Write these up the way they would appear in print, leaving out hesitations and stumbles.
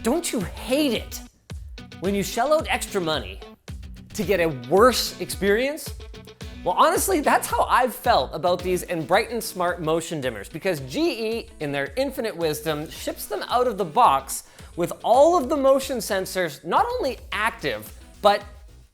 Don't you hate it when you shell out extra money to get a worse experience? Well, honestly, that's how I've felt about these Enbrighten Smart Motion Dimmers, because GE, in their infinite wisdom, ships them out of the box with all of the motion sensors not only active, but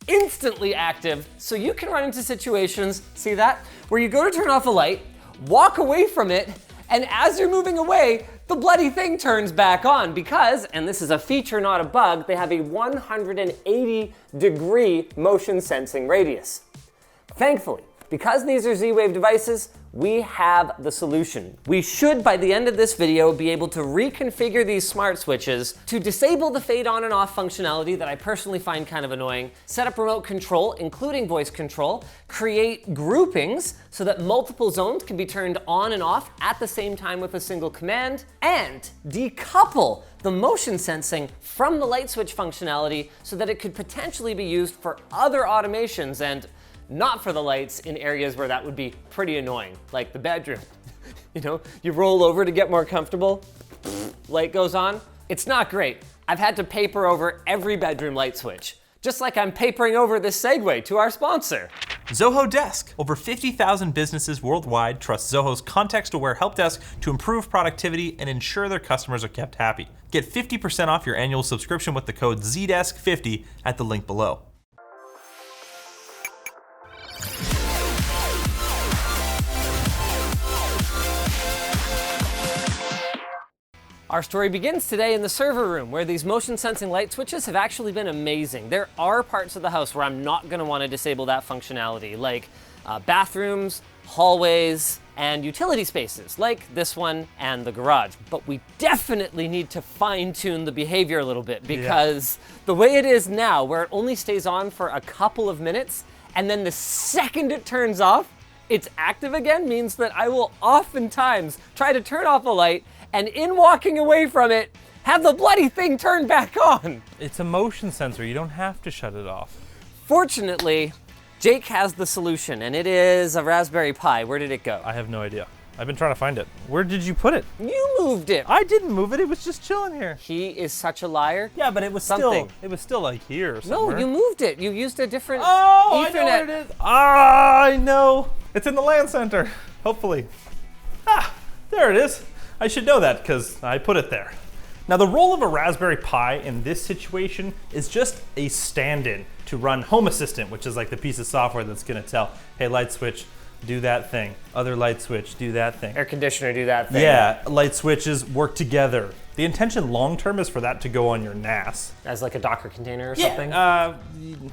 instantly active, so you can run into situations, see that? Where you go to turn off a light, walk away from it, and as you're moving away, the bloody thing turns back on because, and this is a feature, not a bug, they have a 180-degree motion sensing radius. Thankfully, because these are Z-Wave devices, we have the solution. We should, by the end of this video, be able to reconfigure these smart switches to disable the fade on and off functionality that I personally find kind of annoying, set up remote control, including voice control, create groupings so that multiple zones can be turned on and off at the same time with a single command, and decouple the motion sensing from the light switch functionality so that it could potentially be used for other automations and not for the lights in areas where that would be pretty annoying, like the bedroom. You know, you roll over to get more comfortable, light goes on. It's not great. I've had to paper over every bedroom light switch, just like I'm papering over this segue to our sponsor. Zoho Desk. Over 50,000 businesses worldwide trust Zoho's context-aware help desk to improve productivity and ensure their customers are kept happy. Get 50% off your annual subscription with the code ZDesk50 at the link below. Our story begins today in the server room, where these motion sensing light switches have actually been amazing. There are parts of the house where I'm not gonna wanna disable that functionality, like bathrooms, hallways, and utility spaces, like this one and the garage. But we definitely need to fine tune the behavior a little bit, because the way it is now, where it only stays on for a couple of minutes, and then the second it turns off, it's active again, means that I will oftentimes try to turn off a light, and in walking away from it, have the bloody thing turn back on. It's a motion sensor, you don't have to shut it off. Fortunately, Jake has the solution, and it is a Raspberry Pi. Where did it go? I have no idea. I've been trying to find it. Where did you put it? You moved it. I didn't move it, it was just chilling here. He is such a liar. Yeah, but it was still like here or somewhere. No, you moved it. You used a different Ethernet. Ethernet. I know what it is. Ah, I know. It's in the LAN center, hopefully. Ah, there it is. I should know that because I put it there. Now, the role of a Raspberry Pi in this situation is just a stand-in to run Home Assistant, which is like the piece of software that's gonna tell, hey, light switch, do that thing. Other light switch, do that thing. Air conditioner, do that thing. Yeah, light switches work together. The intention long-term is for that to go on your NAS. As like a Docker container or something?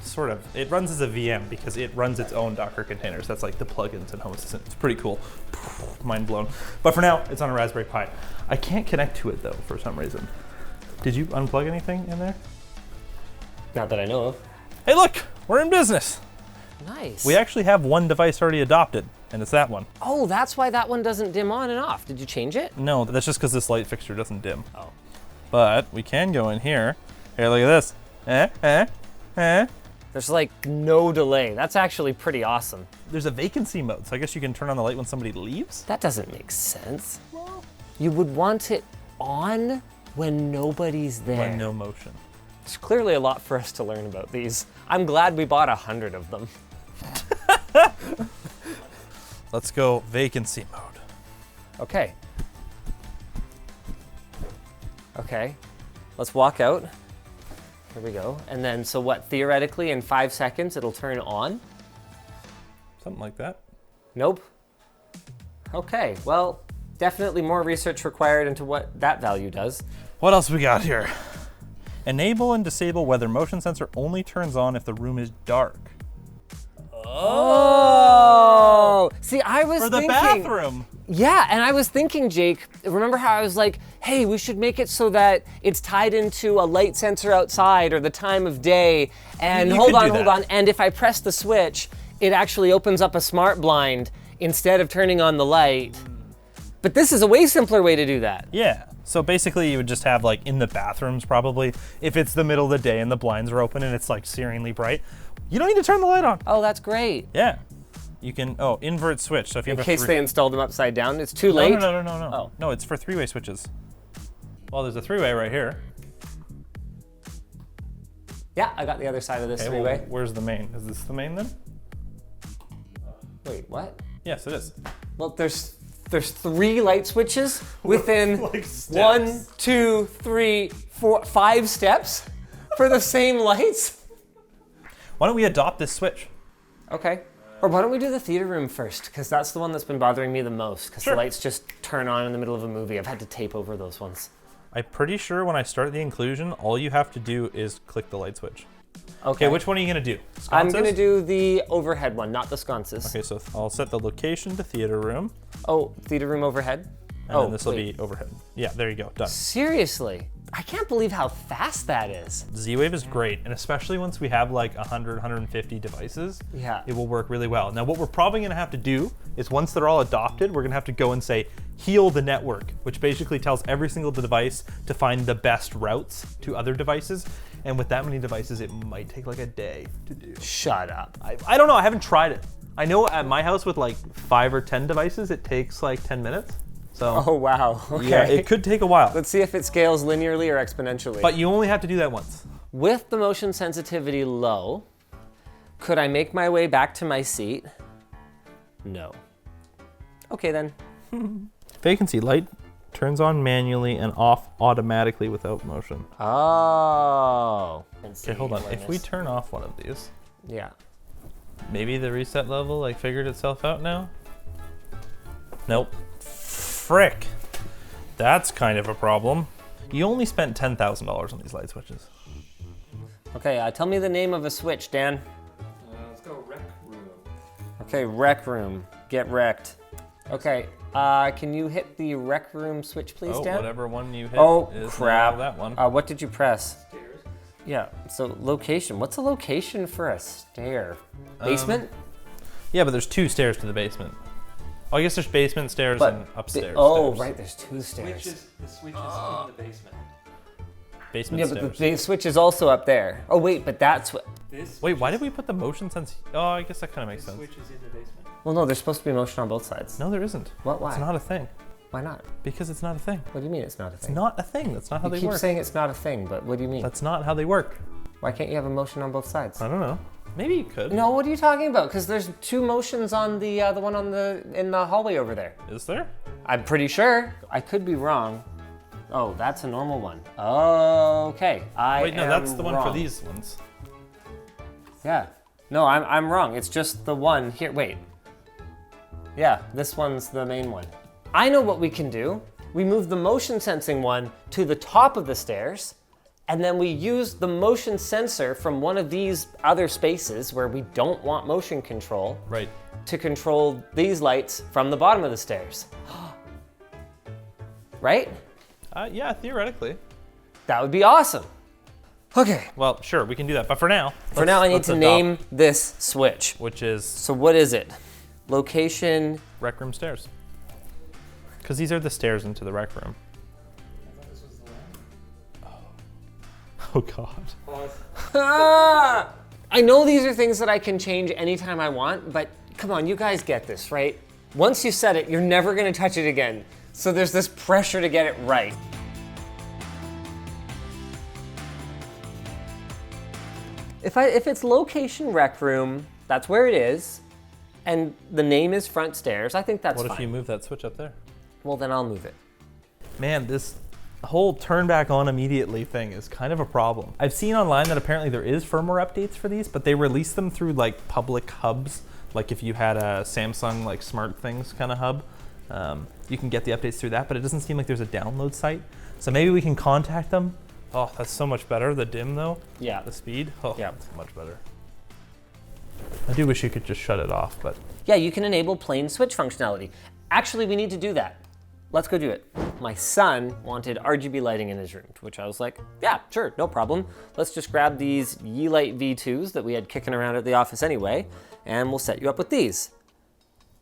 Sort of. It runs as a VM because it runs its own Docker containers. That's like the plugins in Home Assistant. It's pretty cool. Mind blown. But for now, it's on a Raspberry Pi. I can't connect to it though, for some reason. Did you unplug anything in there? Not that I know of. Hey look, we're in business. Nice. We actually have one device already adopted, and it's that one. Oh, that's why that one doesn't dim on and off. Did you change it? No, that's just because this light fixture doesn't dim. Oh. But we can go in here. Here, look at this. There's like no delay. That's actually pretty awesome. There's a vacancy mode, so I guess you can turn on the light when somebody leaves? That doesn't make sense. Well, you would want it on when nobody's there. When no motion. There's clearly a lot for us to learn about these. I'm glad we bought 100 of them. Let's go vacancy mode. Okay. Okay, let's walk out. Here we go. And then, so what, theoretically in 5 seconds it'll turn on? Something like that. Nope. Okay, well, definitely more research required into what that value does. What else we got here? Enable and disable whether motion sensor only turns on if the room is dark. Oh! See, I was For the thinking, bathroom. Yeah, and I was thinking, Jake, remember how I was like, hey, we should make it so that it's tied into a light sensor outside or the time of day, and hold on, and if I press the switch, it actually opens up a smart blind instead of turning on the light. But this is a way simpler way to do that. Yeah, so basically you would just have like in the bathrooms probably, if it's the middle of the day and the blinds are open and it's like searingly bright, you don't need to turn the light on. Oh, that's great. Yeah. You can, invert switch. So if you have in case they installed them upside down, it's too late? No. Oh. No, it's for three-way switches. Well, there's a three-way right here. Yeah, I got the other side of this Okay, three-way. well, where's the main? Is this the main then? Wait, what? Yes, it is. Well, there's 3 light switches within Like steps. 1, 2, 3, 4, 5 steps for the same lights. Why don't we adopt this switch? Okay. Or why don't we do the theater room first? Because that's the one that's been bothering me the most. Because Sure. the lights just turn on in the middle of a movie. I've had to tape over those ones. I'm pretty sure when I start the inclusion, all you have to do is click the light switch. Okay. Okay, which one are you gonna do? I'm Sconces? gonna do the overhead one, not the sconces. Okay, so I'll set the location to theater room, Oh, theater room overhead? and then this will be overhead. Yeah, there you go, done. Seriously? I can't believe how fast that is. Z-Wave is great, and especially once we have like 100, 150 devices, Yeah. it will work really well. Now what we're probably gonna have to do is once they're all adopted, we're gonna have to go and say, heal the network, which basically tells every single device to find the best routes to other devices. And with that many devices, it might take like a day to do. Shut up. I don't know, I haven't tried it. I know at my house with like 5 or 10 devices, it takes like 10 minutes. So Oh, wow. Okay. yeah, it could take a while. Let's see if it scales linearly or exponentially. But you only have to do that once. With the motion sensitivity low, could I make my way back to my seat? No. Okay then. Vacancy light turns on manually and off automatically without motion. Oh. Okay, hold on. If we turn off one of these, Yeah. maybe the reset level like figured itself out now? Nope. Frick. That's kind of a problem. You only spent $10,000 on these light switches. Okay, tell me the name of a switch, Dan. Let's go rec room. Okay, rec room. Get wrecked. Okay, can you hit the rec room switch, please, Oh, Dan? whatever one you hit Oh, is crap. now that one. What did you press? Stairs. Yeah, so location. What's a location for a stair? Basement? Yeah, but there's 2 stairs to the basement. Oh, I guess there's basement stairs and upstairs. Oh, stairs. right, there's 2 stairs. The switch is in the basement. Basement Yeah, stairs. but the switch is also up there. Oh, wait, but that's what. This Wait, why did we put the motion sense? Oh, I guess that kind of makes sense. switch is in the basement. Well, no, there's supposed to be motion on both sides. No, there isn't. What? Why? It's not a thing. Why not? Because it's not a thing. What do you mean it's not a It's thing? not a thing. That's not how You they keep work. saying it's not a thing, but what do you mean? That's not how they work. Why can't you have a motion on both sides? I don't know. Maybe you could. No, what are you talking about? Because there's 2 motions on the one on in the hallway over there. Is there? I'm pretty sure. I could be wrong. Oh, that's a normal one. Okay, Wait, no, that's the one for wrong. these ones. Yeah. No, I'm wrong. It's just the one here. Wait. Yeah, this one's the main one. I know what we can do. We move the motion sensing one to the top of the stairs, and then we use the motion sensor from one of these other spaces where we don't want motion control Right. to control these lights from the bottom of the stairs. Right? Yeah, theoretically. That would be awesome. Okay. Well, sure, we can do that. But for now, For now, I need let's to adopt, name this switch. which is So what is it? Location. rec room stairs. Because these are the stairs into the rec room. Oh God. Ah! I know these are things that I can change anytime I want, but come on, you guys get this, right? Once you set it, you're never gonna touch it again. So there's this pressure to get it right. If it's location rec room, that's where it is, and the name is front stairs, I think that's What fine. if you move that switch up there? Well, then I'll move it. Man, this whole turn back on immediately thing is kind of a problem. I've seen online that apparently there is firmware updates for these, but they release them through like public hubs. Like if you had a Samsung like Smart Things kind of hub, you can get the updates through that, but it doesn't seem like there's a download site. So maybe we can contact them. Oh, that's so much better. The dim though, Yeah. the speed, oh, Yeah. that's much better. I do wish you could just shut it off, but Yeah, you can enable plain switch functionality. Actually, we need to do that. Let's go do it. My son wanted RGB lighting in his room, to which I was like, yeah, sure, no problem. Let's just grab these Yeelight V2s that we had kicking around at the office anyway, and we'll set you up with these.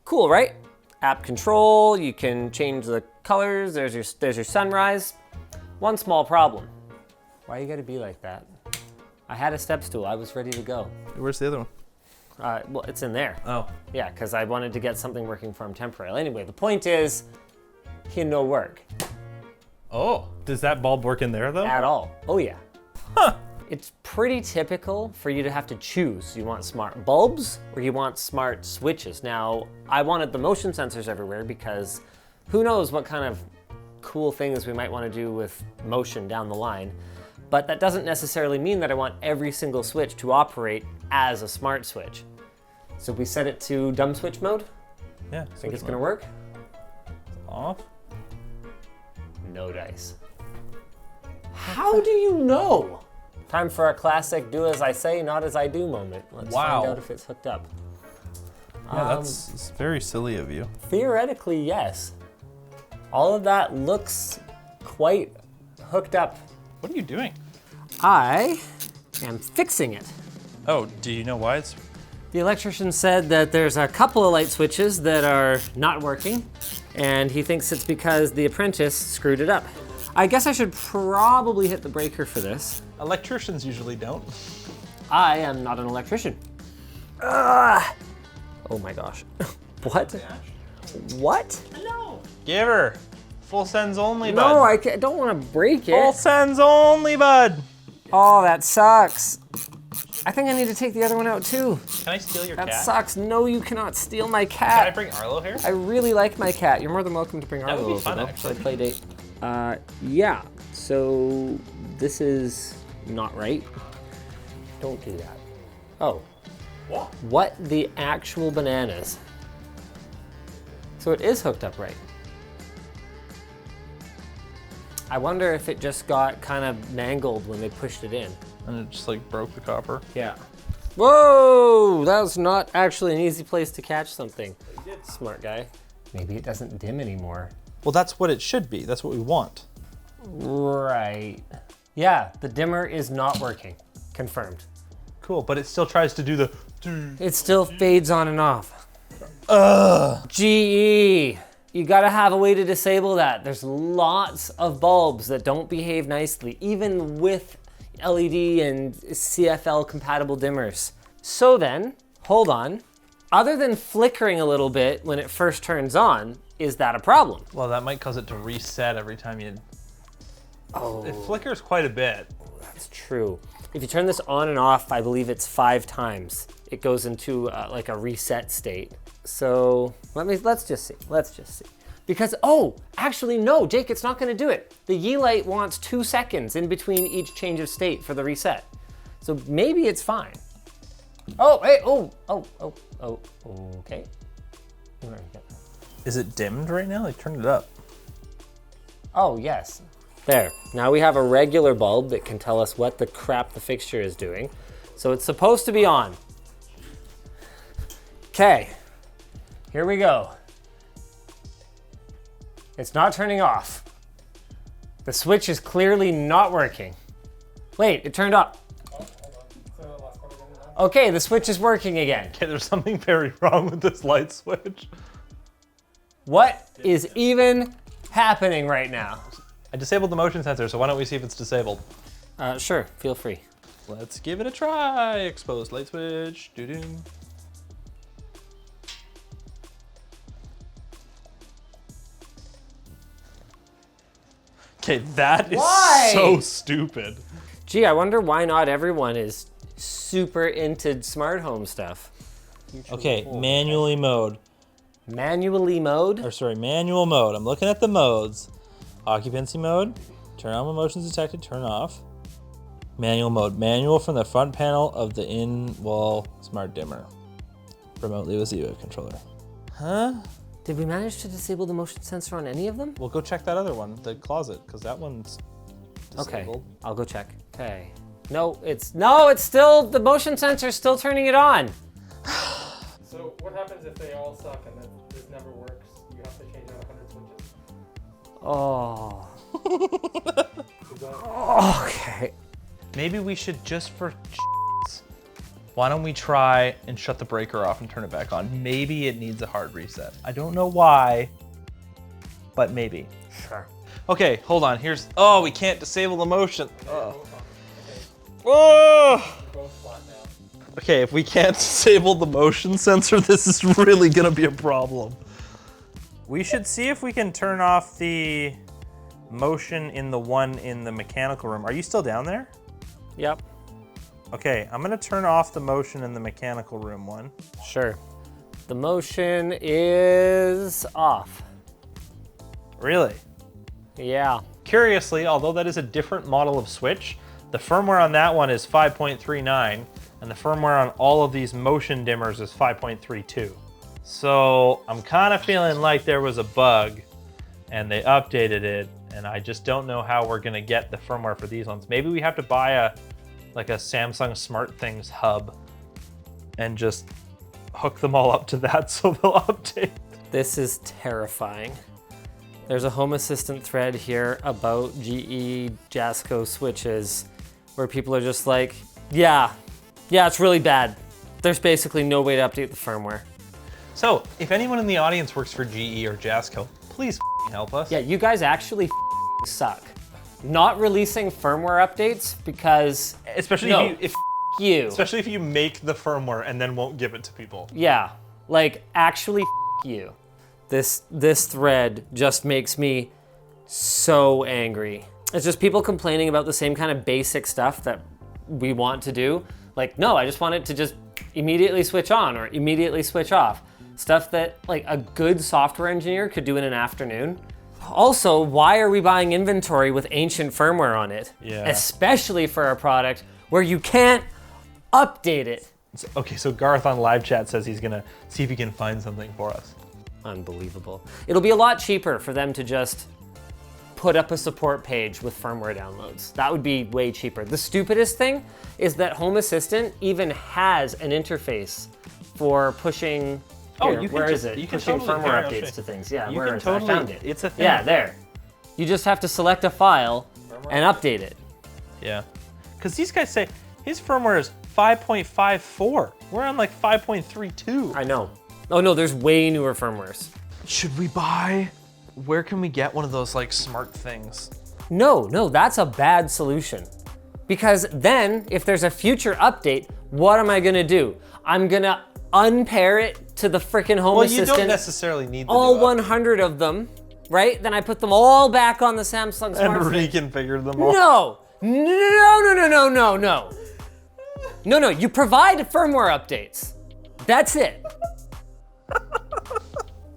Cool, right? App control, you can change the colors, there's your sunrise. One small problem. Why you gotta be like that? I had a step stool, I was ready to go. where's the other one? Well, it's in there. Oh, Yeah, because I wanted to get something working for him temporarily. Anyway, the point is, he no work oh, does that bulb work in there though? at all. Oh yeah. Huh. It's pretty typical for you to have to choose. You want smart bulbs or you want smart switches. Now, I wanted the motion sensors everywhere because who knows what kind of cool things we might want to do with motion down the line. But that doesn't necessarily mean that I want every single switch to operate as a smart switch. So we set it to dumb switch mode. Yeah. Think it's gonna work? Off. No dice. How do you know? Time for a classic do as I say, not as I do moment. Let's find out if it's hooked up. Yeah, that's very silly of you. Theoretically, yes. All of that looks quite hooked up. What are you doing? I am fixing it. Oh, do you know why it's... The electrician said that there's a couple of light switches that are not working, and he thinks it's because the apprentice screwed it up. I guess I should probably hit the breaker for this. Electricians usually don't. I am not an electrician. Ugh. Oh my gosh. What? What? No. Give her. Full sends only, bud. No, I don't want to break it. Full sends only, bud. Oh, that sucks. I think I need to take the other one out too. Can I steal your That cat? sucks. No, you cannot steal my Can I cat. bring Arlo here? I really like my cat. You're more than welcome to bring That would Arlo be over, fun, though, actually. for a play date. Yeah, so this is not right. Don't do that. Oh. What? What the actual bananas? So it is hooked up right. I wonder if it just got kind of mangled when they pushed it in. And it just like broke the copper. Yeah. Whoa! That was not actually an easy place to catch something. Smart guy. Maybe it doesn't dim anymore. Well, that's what it should be. That's what we want. Right. Yeah, the dimmer is not working. Confirmed. Cool, but it still tries to do the... It still fades on and off. Ugh. GE. You gotta have a way to disable that. There's lots of bulbs that don't behave nicely, even with LED and CFL compatible dimmers. So then, hold on. Other than flickering a little bit when it first turns on, is that a problem? Well, that might cause it to reset every time you... Oh, It flickers quite a bit. that's true. If you turn this on and off, I believe it's 5 times. It goes into like a reset state. So let's just see. Because, oh, actually no, Jake, it's not gonna do it. The Yeelight wants 2 seconds in between each change of state for the reset. So maybe it's fine. Oh, hey, okay. Is it dimmed right now? Like, turn it up. Oh, yes. There, now we have a regular bulb that can tell us what the crap the fixture is doing. So it's supposed to be on. Okay, here we go. It's not turning off. The switch is clearly not working. Wait, it turned off. Okay, the switch is working again. Okay, there's something very wrong with this light switch. What is even happening right now? I disabled the motion sensor, so why don't we see if it's disabled? Sure, feel free. Let's give it a try. Exposed light switch. Doo-doo. Okay, that is so stupid. Gee, I wonder why not everyone is super into smart home stuff. Okay, manually mode. Manually mode? Or sorry, manual mode. I'm looking at the modes. Occupancy mode. Turn on when motion's detected, turn off. Manual mode. Manual from the front panel of the in-wall smart dimmer. Remotely with Z-Wave controller. Huh? Did we manage to disable the motion sensor on any of them? We'll go check that other one, the closet, because that one's disabled. Okay, I'll go check. Okay. No, it's still, the motion sensor's still turning it on. So what happens if they all suck and this never works? You have to change out 100 switches. Oh. Okay. Maybe we should just for why don't we try and shut the breaker off and turn it back on? Maybe it needs a hard reset. I don't know why, but maybe. Sure. Okay, hold on. Here's, oh, we can't disable the motion. Oh. Oh. Both flat now. Okay, if we can't disable the motion sensor, this is really gonna be a problem. We should see if we can turn off the motion in the one in the mechanical room. Are you still down there? Yep. Okay, I'm gonna turn off the motion in the mechanical room one. Sure. The motion is off. Really? Yeah. Curiously, although that is a different model of switch, the firmware on that one is 5.39, and the firmware on all of these motion dimmers is 5.32. So I'm kind of feeling like there was a bug, and they updated it, and I just don't know how we're gonna get the firmware for these ones. Maybe we have to buy a Samsung Smart Things hub and just hook them all up to that so they'll update. This is terrifying. There's a Home Assistant thread here about GE Jasco switches where people are just like, yeah, it's really bad. There's basically no way to update the firmware. So if anyone in the audience works for GE or Jasco, please help us. Yeah, you guys actually suck. Not releasing firmware updates because Especially if you make the firmware and then won't give it to people. Yeah, like actually you. This thread just makes me so angry. It's just people complaining about the same kind of basic stuff that we want to do. Like, no, I just want it to just immediately switch on or immediately switch off. Stuff that like a good software engineer could do in an afternoon. Also, why are we buying inventory with ancient firmware on it? Yeah. Especially for a product where you can't update it. Okay, so Garth on live chat says he's gonna see if he can find something for us. Unbelievable. It'll be a lot cheaper for them to just put up a support page with firmware downloads. That would be way cheaper. The stupidest thing is that Home Assistant even has an interface for pushing. Where is it? Pushing firmware updates to things. Yeah, where is it? I found it. It's a thing. Yeah, there. You just have to select a file and update it. Yeah, because these guys say his firmware is 5.54. We're on like 5.32. I know. Oh no, there's way newer firmwares. Should we buy? Where can we get one of those like smart things? No, that's a bad solution. Because then, if there's a future update, what am I gonna do? I'm gonna unpair it to the frickin' Home Assistant. Well, you don't necessarily need all 100 of them, right? Then I put them all back on the Samsung Smart and reconfigure them all. No, you provide firmware updates. That's it.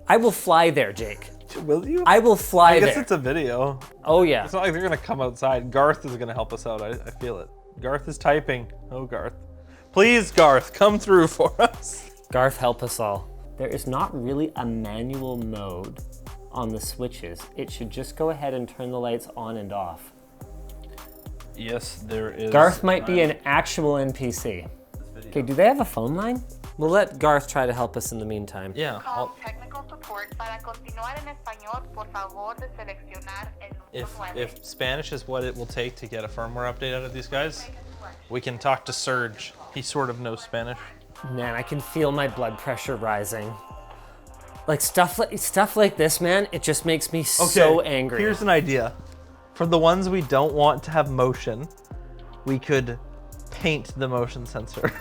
I will fly there, Jake. Will you? I will fly there. I guess it's a video. Oh yeah. It's not like they're gonna come outside. Garth is gonna help us out. I feel it. Garth is typing. Oh, Garth. Please, Garth, come through for us. Garth, help us all. There is not really a manual mode on the switches. It should just go ahead and turn the lights on and off. Yes, there is. Garth might be an actual NPC. Okay, do they have a phone line? We'll let Garth try to help us in the meantime. Yeah. Technical support. Para continuar en español, por favor de seleccionar el número 9. If Spanish is what it will take to get a firmware update out of these guys, we can talk to Serge. He sort of knows Spanish. Man, I can feel my blood pressure rising. Like stuff like this, man, it just makes me so angry. Here's an idea. For the ones we don't want to have motion, we could paint the motion sensor.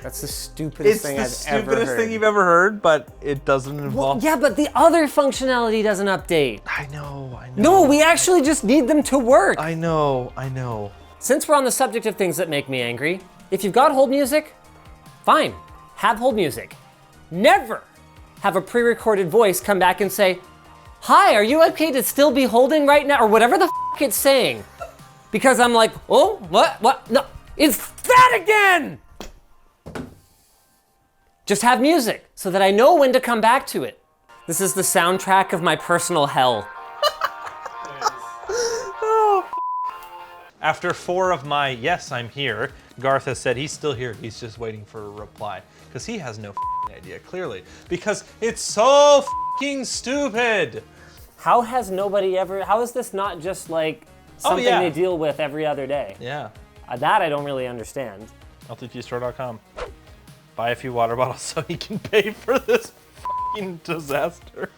That's the stupidest thing I've ever heard. It's the stupidest thing you've ever heard, but it doesn't involve... Well, yeah, but the other functionality doesn't update. I know. No, we actually just need them to work. I know. Since we're on the subject of things that make me angry, if you've got hold music, fine, have hold music. Never have a pre-recorded voice come back and say, hi, are you okay to still be holding right now? Or whatever the f it's saying. Because I'm like, oh, what? No, it's that again! Just have music so that I know when to come back to it. This is the soundtrack of my personal hell. After 4 of my yes, I'm here, Garth has said he's still here. He's just waiting for a reply because he has no idea, clearly, because it's so stupid. How is this not just like something they deal with every other day? Yeah. That I don't really understand. LTTstore.com. Buy a few water bottles so he can pay for this disaster.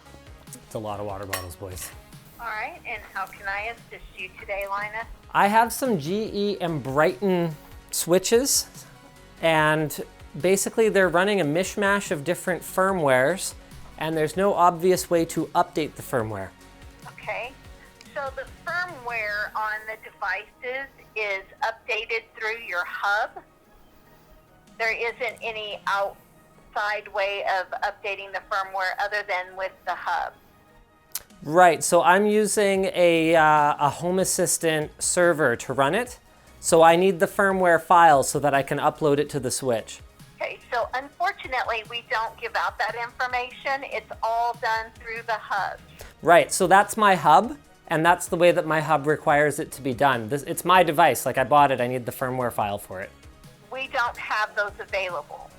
It's a lot of water bottles, boys. All right, and how can I assist you today, Linus? I have some GE Enbrighten switches, and basically they're running a mishmash of different firmwares, and there's no obvious way to update the firmware. Okay, so the firmware on the devices is updated updated through your hub. There isn't any outside way of updating the firmware other than with the hub. Right, so I'm using a Home Assistant server to run it. So I need the firmware file so that I can upload it to the switch. Okay, so unfortunately, we don't give out that information. It's all done through the hub. Right, so that's my hub, and that's the way that my hub requires it to be done. It's my device, like I bought it, I need the firmware file for it. We don't have those available.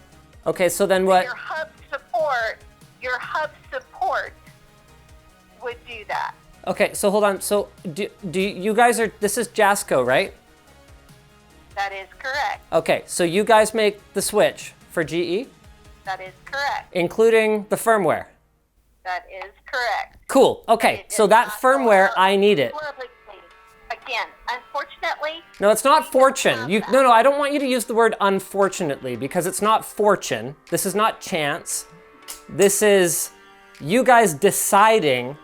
Okay, so then what? Your hub support would do that. Okay, so hold on, so do you guys this is Jasco, right? That is correct. Okay, so you guys make the switch for GE? That is correct. Including the firmware? That is correct. Cool, okay, It so is that not firmware, I need it. publicly. Again, unfortunately, No, it's not fortune. have You, that. no, I don't want you to use the word unfortunately because it's not fortune. This is not chance. This is you guys deciding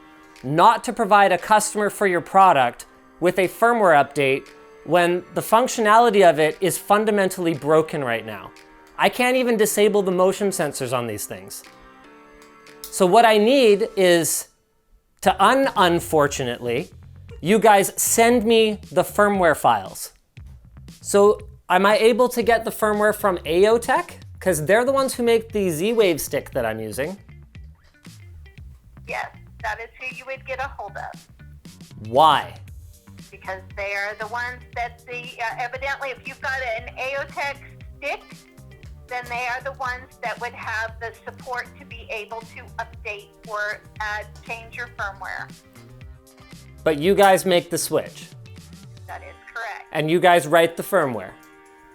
not to provide a customer for your product with a firmware update when the functionality of it is fundamentally broken right now. I can't even disable the motion sensors on these things. So what I need is to unfortunately, you guys send me the firmware files. So am I able to get the firmware from AOTech? Because they're the ones who make the Z-Wave stick that I'm using. yes, that is who you would get a hold of Why? because they are the ones that evidently, if you've got an AOTech stick, then they are the ones that would have the support to be able to update or change your firmware. But you guys make the switch, That is correct. and you guys write the firmware.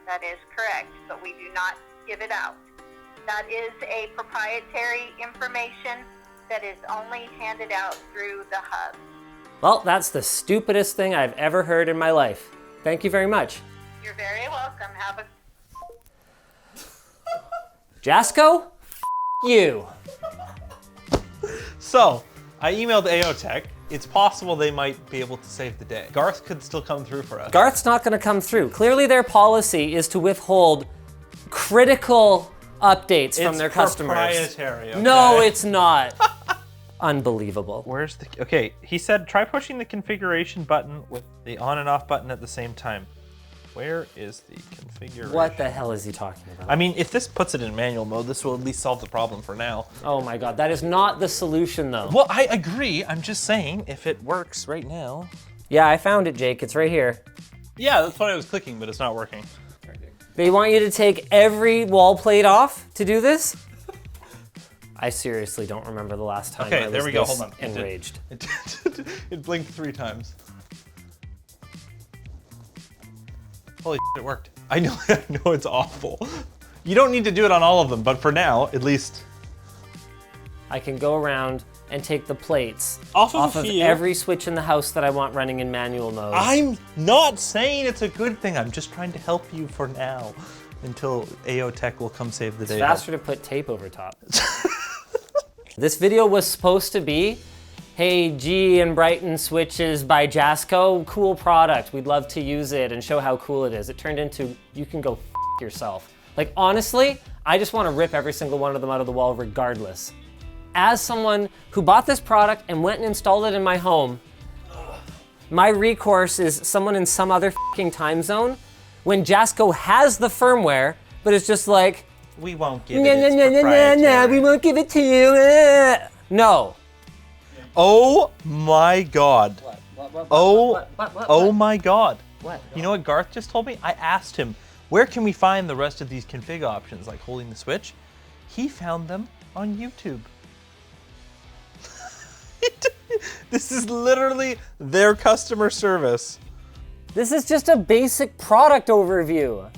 That is correct, but we do not give it out. That is a proprietary information that is only handed out through the hub. Well, that's the stupidest thing I've ever heard in my life. Thank you very much. You're very welcome. Have a Jasco? You. So, I emailed AOTech. It's possible they might be able to save the day. Garth could still come through for us. Garth's not gonna come through. Clearly their policy is to withhold critical updates from their customers. Proprietary, okay? No, it's not. Unbelievable. Where's the... Okay, he said try pushing the configuration button with the on and off button at the same time. Where is the configuration? What the hell is he talking about? I mean, if this puts it in manual mode, this will at least solve the problem for now. Oh my god, that is not the solution though. Well, I agree. I'm just saying, if it works right now... Yeah, I found it, Jake. It's right here. Yeah, that's what I was clicking, but it's not working. They want you to take every wall plate off to do this? I seriously don't remember the last time I Okay, was there we go. this Hold on. enraged. It blinked 3 times. Holy shit, it worked. I know it's awful. You don't need to do it on all of them, but for now, at least. I can go around and take the plates Off of a few. every switch in the house that I want running in manual mode. I'm not saying it's a good thing. I'm just trying to help you for now until AOTech will come save the day. It's faster to put tape over top. This video was supposed to be, hey, GE Enbrighten switches by Jasco, cool product. We'd love to use it and show how cool it is. It turned into, you can go f yourself. Like honestly, I just want to rip every single one of them out of the wall regardless. As someone who bought this product and went and installed it in my home, my recourse is someone in some other f***ing time zone when Jasco has the firmware, but it's just like, We won't give it. It's proprietary. we won't give it to you. No. Oh my god. Oh my god. What? You know what Garth just told me? I asked him, where can we find the rest of these config options, like holding the switch? He found them on YouTube. This is literally their customer service. This is just a basic product overview.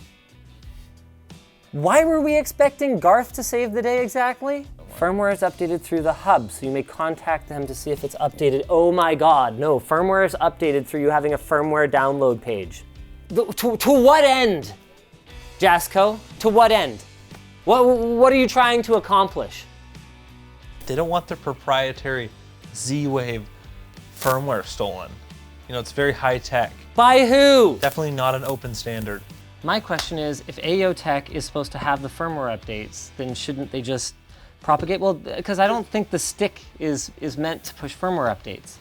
Why were we expecting Garth to save the day exactly? Firmware is updated through the hub, so you may contact them to see if it's updated. Oh my god, no, firmware is updated through you having a firmware download page. To what end, Jasco? To what end? What are you trying to accomplish? They don't want their proprietary Z-Wave firmware stolen. You know, it's very high tech. By who? Definitely not an open standard. My question is, if AOTech is supposed to have the firmware updates, then shouldn't they just propagate? Well, because I don't think the stick is meant to push firmware updates.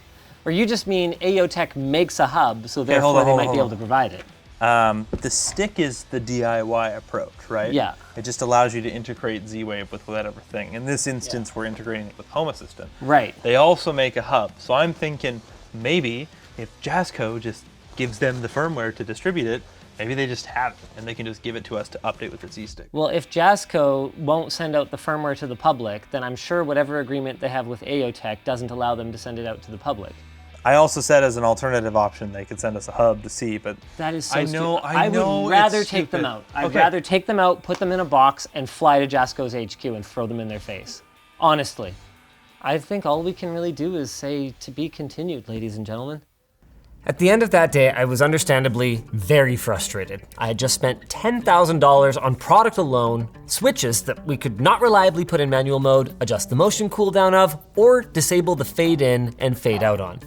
Or you just mean AOTech makes a hub, so therefore they might be able to provide it. The stick is the DIY approach, right? Yeah. It just allows you to integrate Z-Wave with whatever thing. In this instance, we're integrating it with Home Assistant. Right. They also make a hub. So I'm thinking maybe if Jasco just gives them the firmware to distribute it, maybe they just have it and they can just give it to us to update with the Z-Stick. Well, if Jasco won't send out the firmware to the public, then I'm sure whatever agreement they have with AOTech doesn't allow them to send it out to the public. I also said as an alternative option, they could send us a hub to see, but that is so I I would rather take them out. I'd rather take them out, put them in a box, and fly to Jasco's HQ and throw them in their face. Honestly. I think all we can really do is say to be continued, ladies and gentlemen. At the end of that day, I was understandably very frustrated. I had just spent $10,000 on product alone, switches that we could not reliably put in manual mode, adjust the motion cooldown of, or disable the fade in and fade out on.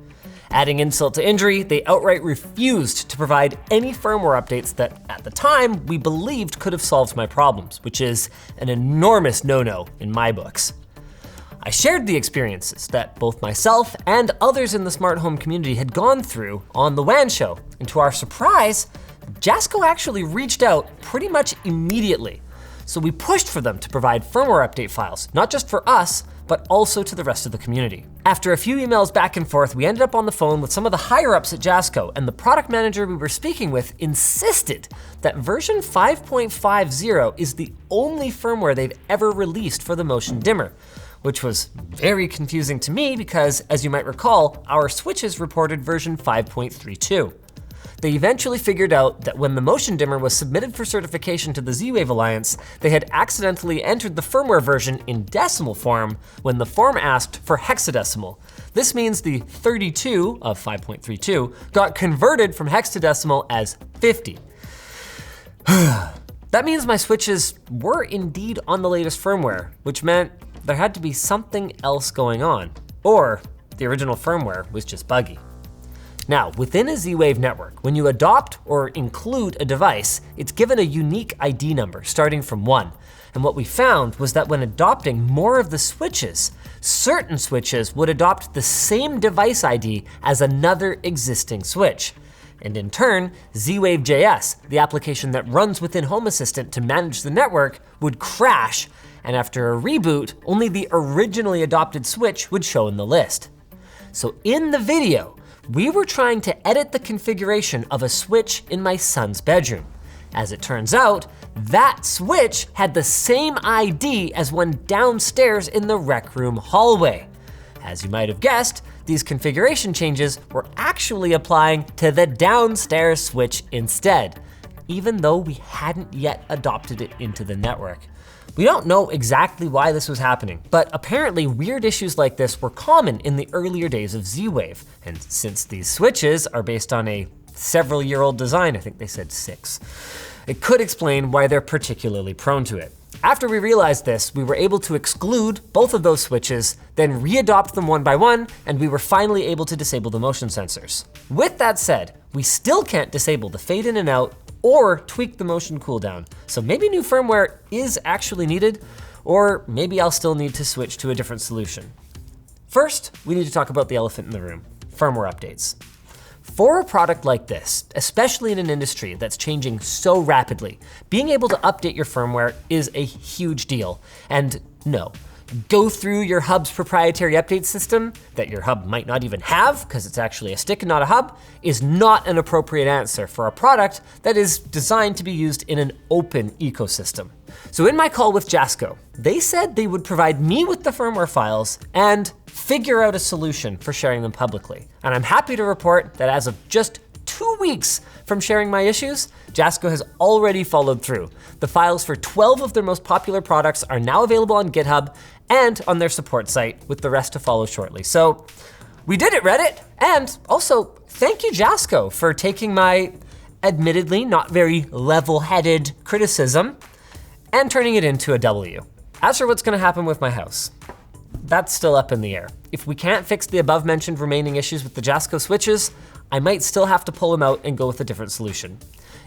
Adding insult to injury, they outright refused to provide any firmware updates that, at the time, we believed could have solved my problems, which is an enormous no-no in my books. I shared the experiences that both myself and others in the smart home community had gone through on the WAN show, and to our surprise, Jasco actually reached out pretty much immediately. So we pushed for them to provide firmware update files, not just for us, but also to the rest of the community. After a few emails back and forth, we ended up on the phone with some of the higher ups at Jasco, and the product manager we were speaking with insisted that version 5.50 is the only firmware they've ever released for the motion dimmer, which was very confusing to me because, as you might recall, our switches reported version 5.32. They eventually figured out that when the motion dimmer was submitted for certification to the Z-Wave Alliance, they had accidentally entered the firmware version in decimal form when the form asked for hexadecimal. This means the 32 of 5.32 got converted from hexadecimal as 50. That means my switches were indeed on the latest firmware, which meant there had to be something else going on, or the original firmware was just buggy. Now, within a Z-Wave network, when you adopt or include a device, it's given a unique ID number starting from 1. And what we found was that when adopting more of the switches, certain switches would adopt the same device ID as another existing switch. And in turn, Z-Wave.js, the application that runs within Home Assistant to manage the network, would crash, and after a reboot, only the originally adopted switch would show in the list. So in the video, we were trying to edit the configuration of a switch in my son's bedroom. As it turns out, that switch had the same ID as one downstairs in the rec room hallway. As you might have guessed, these configuration changes were actually applying to the downstairs switch instead, even though we hadn't yet adopted it into the network. We don't know exactly why this was happening, but apparently weird issues like this were common in the earlier days of Z-Wave. And since these switches are based on a several-year-old design, I think they said 6, it could explain why they're particularly prone to it. After we realized this, we were able to exclude both of those switches, then re-adopt them one by one, and we were finally able to disable the motion sensors. With that said, we still can't disable the fade in and out or tweak the motion cooldown. So maybe new firmware is actually needed, or maybe I'll still need to switch to a different solution. First, we need to talk about the elephant in the room, firmware updates. For a product like this, especially in an industry that's changing so rapidly, being able to update your firmware is a huge deal. And no, go through your hub's proprietary update system that your hub might not even have because it's actually a stick and not a hub is not an appropriate answer for a product that is designed to be used in an open ecosystem. So in my call with Jasco, they said they would provide me with the firmware files and figure out a solution for sharing them publicly. And I'm happy to report that as of just 2 weeks from sharing my issues, Jasco has already followed through. The files for 12 of their most popular products are now available on GitHub and on their support site, with the rest to follow shortly. So we did it, Reddit. And also, thank you, Jasco, for taking my admittedly not very level-headed criticism and turning it into a W. As for what's gonna happen with my house, that's still up in the air. If we can't fix the above mentioned remaining issues with the Jasco switches, I might still have to pull them out and go with a different solution.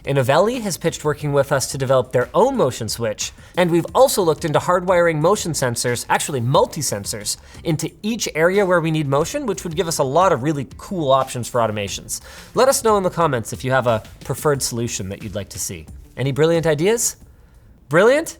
Inovelli has pitched working with us to develop their own motion switch, and we've also looked into hardwiring motion sensors, actually multi-sensors, into each area where we need motion, which would give us a lot of really cool options for automations. Let us know in the comments if you have a preferred solution that you'd like to see. Any brilliant ideas? Brilliant?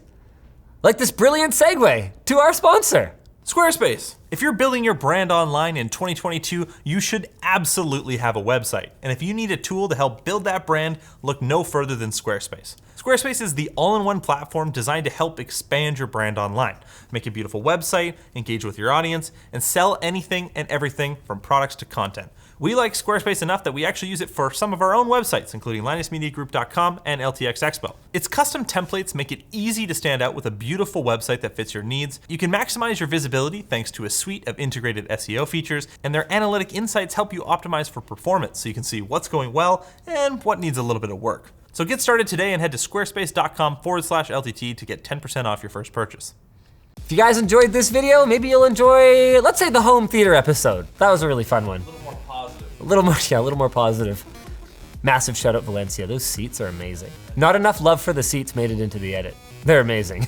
Like this brilliant segue to our sponsor. Squarespace. If you're building your brand online in 2022, you should absolutely have a website. And if you need a tool to help build that brand, look no further than Squarespace. Squarespace is the all-in-one platform designed to help expand your brand online. Make a beautiful website, engage with your audience, and sell anything and everything from products to content. We like Squarespace enough that we actually use it for some of our own websites, including linusmediagroup.com and LTX Expo. Its custom templates make it easy to stand out with a beautiful website that fits your needs. You can maximize your visibility thanks to a suite of integrated SEO features, and their analytic insights help you optimize for performance so you can see what's going well and what needs a little bit of work. So get started today and head to squarespace.com/LTT to get 10% off your first purchase. If you guys enjoyed this video, maybe you'll enjoy, let's say, the home theater episode. That was a really fun one. A little more positive. Massive shout out Valencia, those seats are amazing. Not enough love for the seats made it into the edit. They're amazing.